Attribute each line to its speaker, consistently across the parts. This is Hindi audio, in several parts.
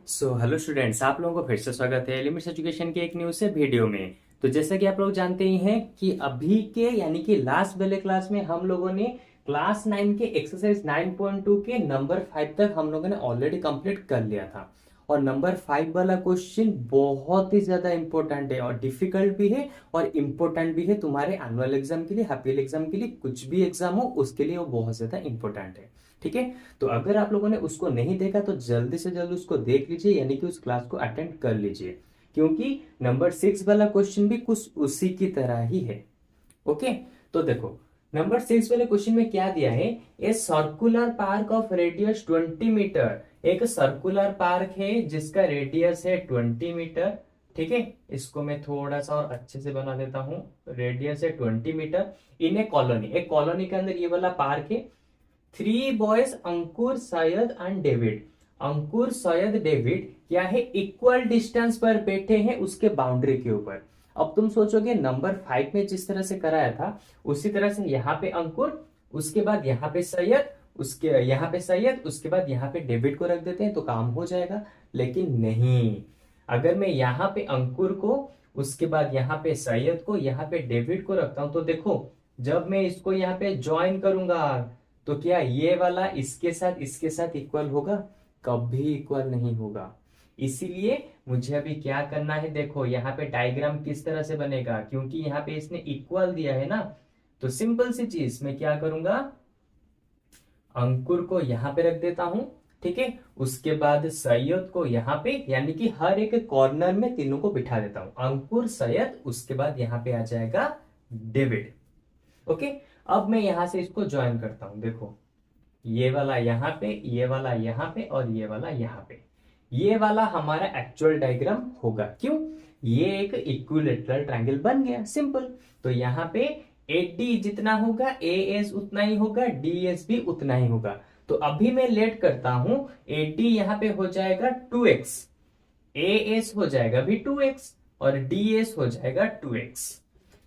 Speaker 1: हेलो स्टूडेंट्स, आप लोगों को फिर से स्वागत है लिमिट्स एजुकेशन के एक न्यू से वीडियो में। तो जैसा कि आप लोग जानते ही हैं कि अभी के यानी कि लास्ट वाले क्लास में हम लोगों ने क्लास 9 के एक्सरसाइज 9.2 के नंबर 5 तक हम लोगों ने ऑलरेडी कंप्लीट कर लिया था। और नंबर 5 वाला क्वेश्चन बहुत ही ज्यादा इंपॉर्टेंट है और डिफिकल्ट भी है और इम्पोर्टेंट भी है तुम्हारे एनुअल एग्जाम के लिए, हाईपीएल एग्जाम के लिए, कुछ भी एग्जाम हो उसके लिए वो बहुत ज्यादा इंपॉर्टेंट है। ठीक है, तो अगर आप लोगों ने उसको नहीं देखा तो जल्दी से जल्दी उसको देख लीजिए, यानी कि उस क्लास को अटेंड कर लीजिए, क्योंकि नंबर 6 वाला क्वेश्चन भी कुछ उसी की तरह ही है। ओके, तो देखो नंबर 6 वाले क्वेश्चन में क्या दिया है। A circular park of radius 20 metre. एक सर्कुलर पार्क है जिसका रेडियस है 20 मीटर। ठीक है, इसको मैं थोड़ा सा और अच्छे से बना देता हूं। रेडियस है 20 मीटर इन ए कॉलोनी। एक कॉलोनी के अंदर ये वाला पार्क है। 3 boys Ankur, Syed and David. Ankur, Syed, David क्या है, इक्वल डिस्टेंस पर बैठे हैं उसके बाउंड्री के ऊपर। अब तुम सोचोगे नंबर 5 में जिस तरह से कराया था उसी तरह से यहाँ पे अंकुर, उसके बाद यहाँ पे सैयद, उसके यहाँ पे सैयद, उसके बाद यहाँ पे डेविड को रख देते हैं तो काम हो जाएगा। लेकिन नहीं, अगर मैं यहाँ पे अंकुर को, उसके बाद यहाँ पे सैयद को, यहाँ पे डेविड को रखता हूं तो देखो जब मैं इसको यहाँ पे ज्वाइन करूंगा तो क्या ये वाला इसके साथ इक्वल होगा? कभी इक्वल नहीं होगा। इसीलिए मुझे अभी क्या करना है, देखो यहाँ पे डायग्राम किस तरह से बनेगा, क्योंकि यहाँ पे इसने इक्वल दिया है ना। तो सिंपल सी चीज मैं क्या करूंगा, अंकुर को यहाँ पे रख देता हूं। ठीक है, उसके बाद सैयद को यहाँ पे, यानी कि हर एक कॉर्नर में तीनों को बिठा देता हूं, अंकुर, सैयद, उसके बाद यहाँ पे आ जाएगा डेविड। ओके, अब मैं यहां से इसको ज्वाइन करता हूं। देखो ये वाला यहाँ पे, ये वाला यहाँ पे और ये वाला यहाँ पे। ये वाला हमारा एक्चुअल डायग्राम होगा। क्यों? ये एक इक्विलेटरल ट्रायंगल बन गया, सिंपल। तो यहाँ पे AD जितना होगा AS उतना ही होगा, DS भी उतना ही होगा। तो अभी मैं लेट करता हूं, AD यहाँ पे हो जाएगा 2x, AS हो जाएगा भी 2x और DS हो जाएगा 2x।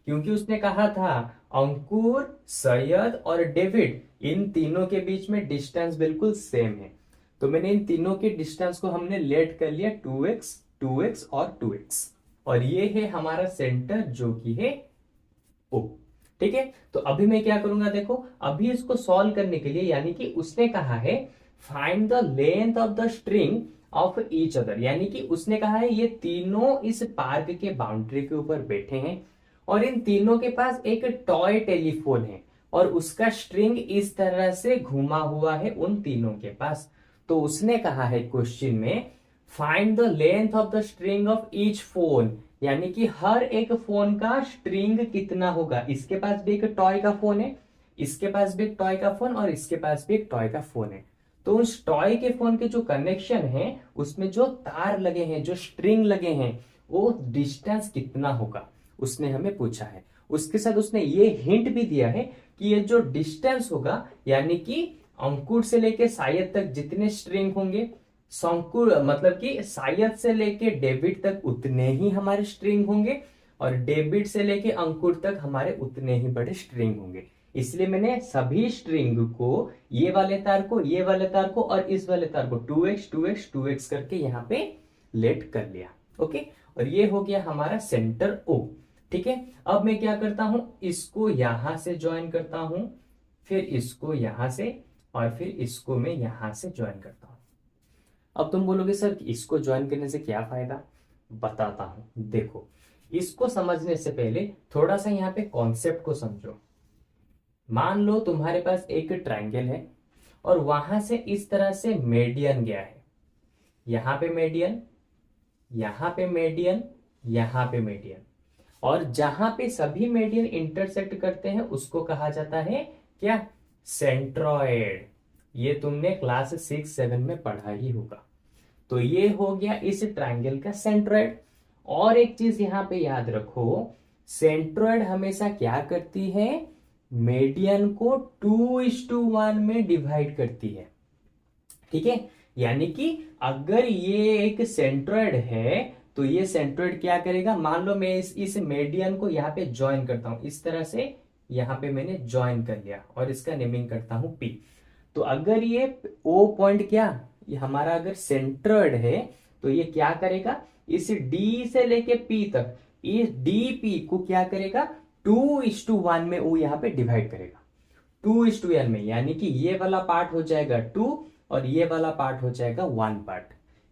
Speaker 1: क्योंकि उसने कहा था अंकुर, सैयद और डेविड, इन तीनों के बीच में डिस्टेंस बिल्कुल सेम है। तो मैंने इन तीनों के डिस्टेंस को हमने लेट कर लिया 2x, 2x और 2x। और ये है हमारा सेंटर जो कि है O। ठीक है, तो अभी मैं क्या करूंगा, देखो अभी इसको सॉल्व करने के लिए, यानी कि उसने कहा है find the length of the string of each other, यानी कि उसने कहा है ये तीनों इस पार्क के बाउंड्री के ऊपर बैठे हैं और इन तीनों के पास एक टॉय टेलीफोन है और उसका स्ट्रिंग इस तरह से घुमा हुआ है उन तीनों के पास। तो उसने कहा है क्वेश्चन में find the length of the string of each phone, यानी कि हर एक फोन का स्ट्रिंग कितना होगा। इसके पास भी एक टॉय का फोन है, इसके पास भी एक टॉय का फोन और इसके पास भी एक टॉय का फोन है। तो उस टॉय के फोन के जो कनेक्शन है उसमें जो तार लगे हैं, जो स्ट्रिंग लगे हैं, वो डिस्टेंस कितना होगा उसने हमें पूछा है। उसके साथ उसने ये हिंट भी दिया है कि ये जो डिस्टेंस होगा, यानी कि अंकुर से लेके शायद तक जितने स्ट्रिंग होंगे, संकुर मतलब कि शायद से लेके डेविड तक उतने ही हमारे स्ट्रिंग होंगे और डेविड से लेके अंकुर तक हमारे उतने ही बड़े स्ट्रिंग होंगे। इसलिए मैंने सभी स्ट्रिंग को, ये वाले तार को, ये वाले तार को और इस वाले तार को 2x 2x 2x करके यहाँ पे लेट कर लिया। ओके, और ये हो गया हमारा सेंटर O। ठीक है, अब मैं क्या करता हूं, इसको यहां से ज्वाइन करता हूं, फिर इसको यहां से और फिर इसको मैं यहां से ज्वाइन करता हूं। अब तुम बोलोगे सर कि इसको ज्वाइन करने से क्या फायदा, बताता हूं। देखो इसको समझने से पहले थोड़ा सा यहाँ पे कॉन्सेप्ट को समझो। मान लो तुम्हारे पास एक ट्रायंगल है और वहां से इस तरह से मेडियन गया है। यहां पे मेडियन, यहां पे मेडियन, यहां पे मेडियन, और जहां पे सभी मेडियन इंटरसेक्ट करते हैं उसको कहा जाता है क्या, सेंट्रॉयड। ये तुमने क्लास 6-7 में पढ़ा ही होगा। तो ये हो गया इस ट्रायंगल का सेंट्रॉयड। और एक चीज यहां पे याद रखो, सेंट्रॉयड हमेशा क्या करती है, मेडियन को 2:1 में डिवाइड करती है। ठीक है, यानी कि अगर ये एक सेंट्रॉयड है तो ये सेंट्रॉयड क्या करेगा, मान लो मैं इस मेडियन को यहाँ पे ज्वाइन करता हूं, इस तरह से यहाँ पे मैंने ज्वाइन कर लिया और इसका नेमिंग करता हूं P। तो अगर ये O पॉइंट क्या, ये हमारा अगर सेंट्रॉयड है तो ये क्या करेगा, इस डी से लेके पी तक इस डीपी को क्या करेगा, 2:1 में वो यहाँ पे डिवाइड करेगा, 2:1 में, यानी कि ये वाला पार्ट हो जाएगा 2 और ये वाला पार्ट हो जाएगा 1 पार्ट।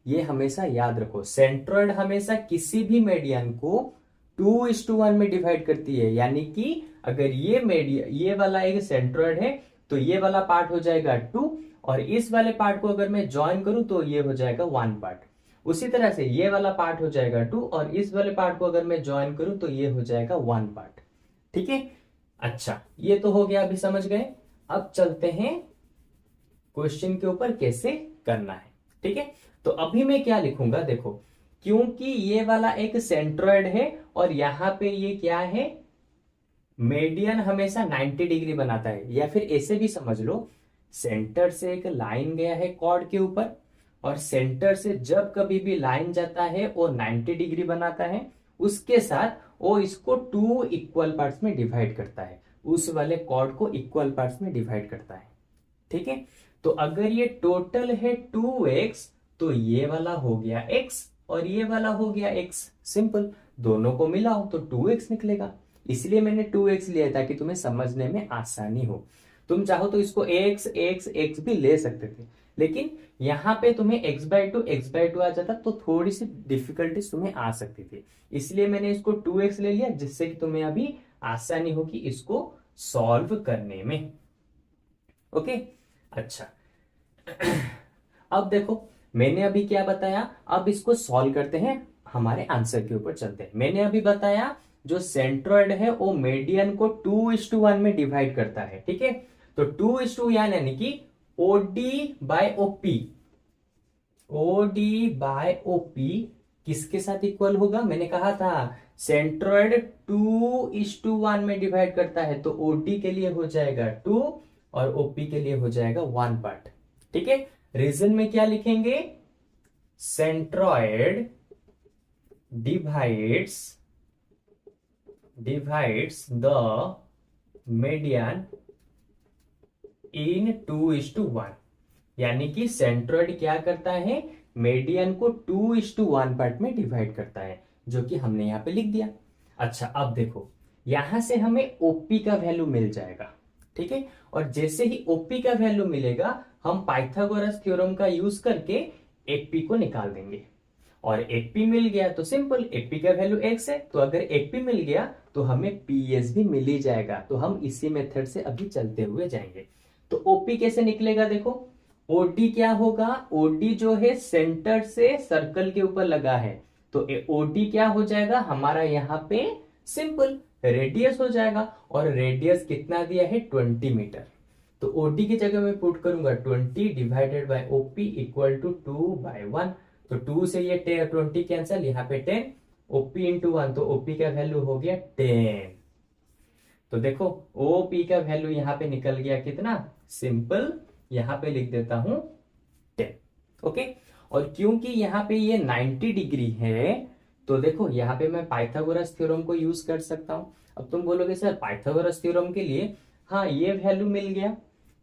Speaker 1: ये हमेशा याद रखो, सेंट्रोइड हमेशा किसी भी मीडियन को 2:1 में डिवाइड करती है, यानी कि अगर ये वाला एक सेंट्रोइड है तो ये वाला पार्ट हो जाएगा 2 और इस वाले पार्ट को अगर मैं ज्वाइन करूं तो ये हो जाएगा 1 पार्ट। उसी तरह से ये वाला पार्ट हो जाएगा 2 और इस वाले पार्ट को अगर मैं ज्वाइन करूं तो ये हो जाएगा 1 पार्ट। ठीक है, अच्छा ये तो हो गया, अभी समझ गए। अब चलते हैं क्वेश्चन के ऊपर कैसे करना है। ठीक है, तो अभी मैं क्या लिखूंगा, देखो क्योंकि ये वाला एक सेंट्रोइड है और यहां पे ये क्या है, मीडियन हमेशा 90 डिग्री बनाता है, या फिर ऐसे भी समझ लो, सेंटर से एक लाइन गया है कॉर्ड के ऊपर और सेंटर से जब कभी भी लाइन जाता है वो 90 डिग्री बनाता है, उसके साथ वो इसको 2 इक्वल पार्ट्स में डिवाइड करता है, उस वाले कॉर्ड को इक्वल पार्ट्स में डिवाइड करता है। ठीक है, तो अगर ये टोटल है 2x तो ये वाला हो गया x और ये वाला हो गया x, सिंपल, दोनों को मिलाओ तो 2x निकलेगा, इसलिए मैंने 2x लिया ताकि तुम्हें समझने में आसानी हो। तुम चाहो तो इसको x x x भी ले सकते थे, लेकिन यहां पे तुम्हें x/2 आ जाता तो थोड़ी सी डिफिकल्टीज तुम्हें आ सकती थी, इसलिए मैंने इसको 2x ले लिया, जिससे कि तुम्हें अभी आसानी हो कि इसको सॉल्व करने में। ओके, अच्छा अब देखो मैंने अभी क्या बताया, अब इसको सॉल्व करते हैं, हमारे आंसर के ऊपर चलते हैं। मैंने अभी बताया जो सेंट्रोइड है वो मीडियन को 2:1 में डिवाइड करता है। ठीक है, तो 2:1 यानी कि OD/OP, OD/OP किसके साथ इक्वल होगा, मैंने कहा था सेंट्रोइड 2:1 में डिवाइड करता है, तो OD के लिए हो जाएगा 2 और OP के लिए हो जाएगा 1 पार्ट। ठीक है, रीजन में क्या लिखेंगे, centroid divides the median in 2:1, यानी कि सेंट्रोइड क्या करता है, मीडियन को 2:1 पार्ट में डिवाइड करता है, जो कि हमने यहां पे लिख दिया। अच्छा अब देखो यहां से हमें ओपी का वैल्यू मिल जाएगा। ठीक है, और जैसे ही ओपी का वैल्यू मिलेगा हम पाइथागोरस थ्योरम का यूज करके एपी को निकाल देंगे, और एपी मिल गया तो सिंपल, एपी का वैल्यू x है, तो अगर एपी मिल गया तो हमें पीएस भी मिल ही जाएगा। तो हम इसी मेथड से अभी चलते हुए जाएंगे। तो ओपी कैसे निकलेगा, देखो ओडी क्या होगा, ओडी जो है सेंटर से सर्कल के ऊपर लगा है, तो ओडी क्या हो जाएगा हमारा यहाँ पे, सिंपल रेडियस हो जाएगा, और रेडियस कितना दिया है 20 मीटर, तो ओडी की जगह मैं पुट करूंगा 20 divided by OP equal to 2/1, तो 2 से ये 20 कैंसल, यहाँ पे 10, ओपी इंटू 1, तो ओपी का वैल्यू हो गया 10। तो देखो ओपी का वैल्यू यहाँ पे निकल गया कितना, सिंपल यहाँ पे लिख देता हूं 10। ओके, और क्योंकि यहाँ पे ये 90 डिग्री है तो देखो यहाँ पे मैं पाइथागोरस थ्योरम को यूज कर सकता हूं। अब तुम बोलोगे सर पाइथागोरस थ्योरम के लिए, हाँ ये वैल्यू मिल गया,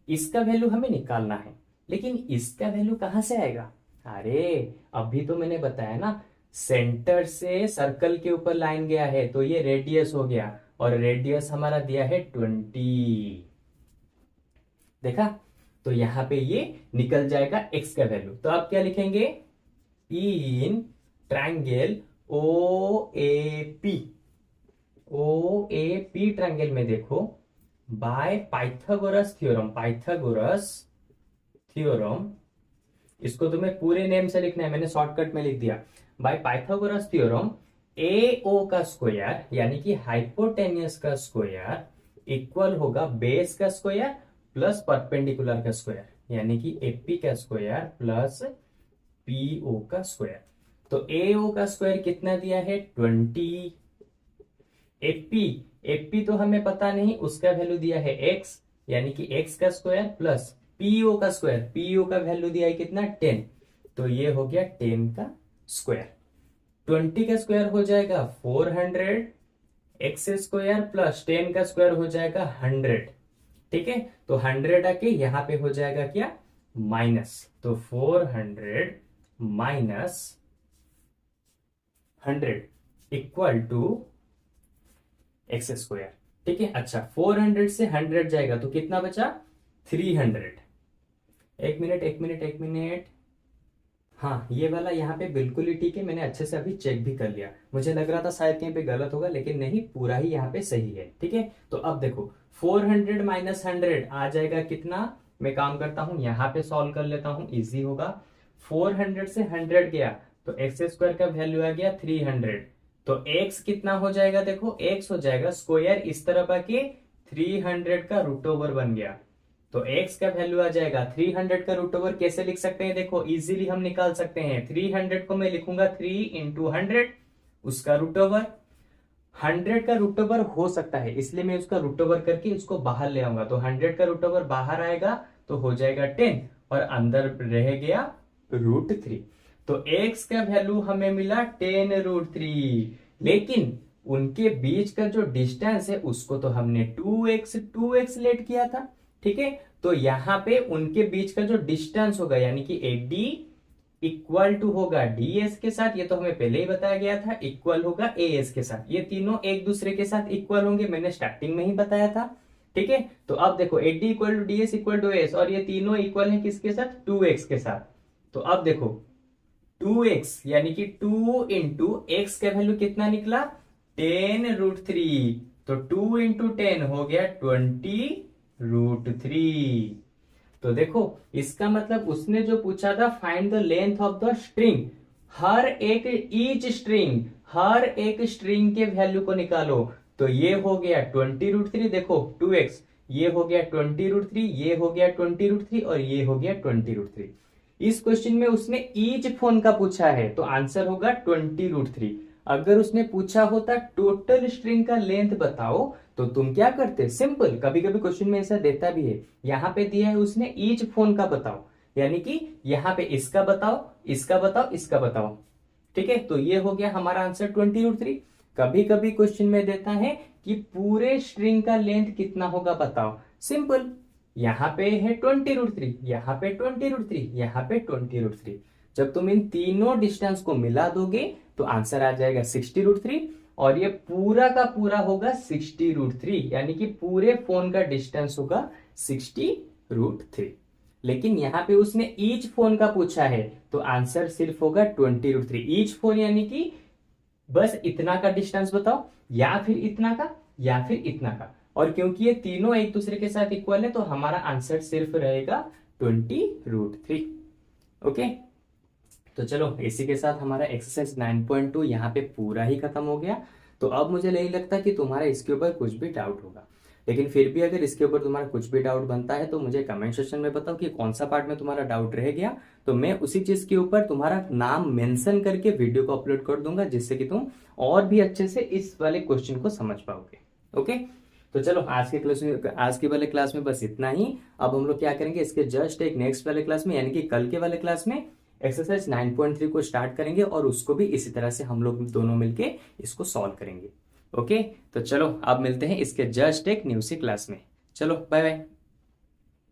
Speaker 1: इसका वैल्यू हमें निकालना है, लेकिन इसका वैल्यू कहां से आएगा, अरे अभी तो मैंने बताया ना, सेंटर से सर्कल के ऊपर लाइन गया है तो ये रेडियस हो गया, और रेडियस हमारा दिया है 20, देखा, तो यहां पे ये निकल जाएगा x का वैल्यू। तो आप क्या लिखेंगे, इन ट्रायंगल OAP ट्रायंगल में देखो बाय पाइथागोरस थ्योरम, इसको तुम्हें पूरे नेम से लिखना है, मैंने शॉर्टकट में लिख दिया, बाय पाइथागोरस थ्योरम AO का स्क्वायर यानी कि हाइपोटेन्यूस का स्क्वायर इक्वल होगा बेस का स्क्वायर प्लस परपेंडिकुलर का स्क्वायर, यानी कि AP का स्क्वायर प्लस PO का स्क्वायर। तो AO का स्क्वायर कितना दिया है 20, AP तो हमें पता नहीं, उसका वैल्यू दिया है x, यानी कि x का स्क्वायर प्लस PO का स्क्वायर, PO का वैल्यू दिया है कितना 10, तो ये हो गया 10 का स्क्वायर, 20 का स्क्वायर हो जाएगा 400, x स्क्वायर प्लस 10 का स्क्वायर हो जाएगा 100। ठीक है, तो 100 आके यहां पे हो जाएगा क्या माइनस, तो 400 minus 100 equal to x square. ठीक है, अच्छा 400 से 100 जाएगा तो कितना बचा 300। एक मिनट एक मिनट एक मिनट, हाँ ये वाला यहाँ पे बिल्कुल ही ठीक है, मैंने अच्छे से अभी चेक भी कर लिया। मुझे लग रहा था शायद कहीं पे गलत होगा, लेकिन नहीं, पूरा ही यहाँ पे सही है। ठीक है, तो अब देखो 400 माइनस 100 आ जाएगा कितना। मैं काम करता हूँ, यहाँ पे सॉल्व कर लेता हूँ, इजी होगा। 400 से 100 गया तो एक्स स्क्वायर का वैल्यू आ गया 300। तो एक्स कितना हो जाएगा, देखो एक्स हो जाएगा स्क्वायर इस तरफ आके 300 का रूट ओवर बन गया। तो x का वैल्यू आ जाएगा 300 का रूट ओवर। कैसे लिख सकते हैं, देखो इजीली हम निकाल सकते हैं। 300 को मैं लिखूंगा 3 इंटू 100, उसका रूट ओवर। 100 का रूट ओवर हो सकता है, इसलिए मैं उसका रूट ओवर करके उसको बाहर ले आऊंगा। तो 100 का रूट ओवर बाहर आएगा तो हो जाएगा 10 और अंदर रह गया √3। तो x का वैल्यू हमें मिला 10√3, लेकिन उनके बीच का जो डिस्टेंस है उसको तो हमने 2x लेट किया था। ठीक है, तो यहां पे उनके बीच का जो डिस्टेंस होगा यानी कि AD इक्वल टू होगा DS के साथ, ये तो हमें पहले ही बताया गया था, इक्वल होगा AS के साथ। ये तीनों एक दूसरे के साथ इक्वल होंगे, मैंने स्टार्टिंग में ही बताया था। ठीक है, तो अब देखो AD equal to DS equal to AS, और ये तीनों इक्वल है किसके साथ, 2x के साथ। तो अब देखो 2x यानी कि 2 इंटू एक्स का वैल्यू कितना निकला 10√3, तो 2 इंटू 10 हो गया 20√3। तो देखो इसका मतलब उसने जो पूछा था find the length of the string, हर एक स्ट्रिंग के वैल्यू को निकालो। तो ये हो गया 20√3, देखो 2x, ये हो गया 20√3, ये हो गया 20√3 और ये हो गया 20√3। इस क्वेश्चन में उसने ईच फोन का पूछा है तो आंसर होगा 20√3। अगर उसने पूछा होता टोटल स्ट्रिंग का लेंथ बताओ तो तुम क्या करते, सिंपल, कभी कभी क्वेश्चन में ऐसा देता भी है। यहां पे दिया है उसने ईच फोन का बताओ, यानी कि यहां पे इसका बताओ, इसका बताओ, इसका बताओ। ठीक है, तो ये हो गया हमारा आंसर 20√3। कभी कभी क्वेश्चन में देता है कि पूरे स्ट्रिंग का लेंथ कितना होगा बताओ, सिंपल, यहां पे है 20√3, यहां पे 20√3, यहां पे 20√3। जब तुम इन तीनों डिस्टेंस को मिला दोगे तो आंसर आ जाएगा 60√3, और ये पूरा का पूरा होगा 60√3, यानी कि पूरे फोन का डिस्टेंस होगा 60√3। लेकिन यहां पे उसने ईच फोन का पूछा है तो आंसर सिर्फ होगा 20√3। ईच फोन यानी कि बस इतना का डिस्टेंस बताओ, या फिर इतना का, या फिर इतना का। और क्योंकि ये तीनों एक दूसरे के साथ इक्वल है तो हमारा आंसर सिर्फ रहेगा 20√3। ओके, तो चलो इसी के साथ हमारा एक्सरसाइज 9.2 यहाँ पे पूरा ही खत्म हो गया। तो अब मुझे नहीं लगता कि तुम्हारा इसके ऊपर कुछ भी डाउट होगा, लेकिन फिर भी अगर इसके ऊपर तुम्हारा कुछ भी डाउट बनता है तो मुझे कमेंट सेक्शन में बताओ कि कौन सा पार्ट में तुम्हारा डाउट रह गया। तो मैं उसी चीज के ऊपर तुम्हारा नाम मेंशन करके वीडियो को अपलोड कर दूंगा, जिससे कि तुम और भी अच्छे से इस वाले क्वेश्चन को समझ पाओगे। ओके, तो चलो आज के वाले क्लास में बस इतना ही। अब हम लोग क्या करेंगे, इसके जस्ट एक नेक्स्ट वाले क्लास में यानी कि कल के वाले क्लास में एक्सरसाइज 9.3 को स्टार्ट करेंगे और उसको भी इसी तरह से हम लोग दोनों मिलके इसको सॉल्व करेंगे। ओके, तो चलो अब मिलते हैं इसके जस्ट एक न्यू सी क्लास में। चलो बाय बाय।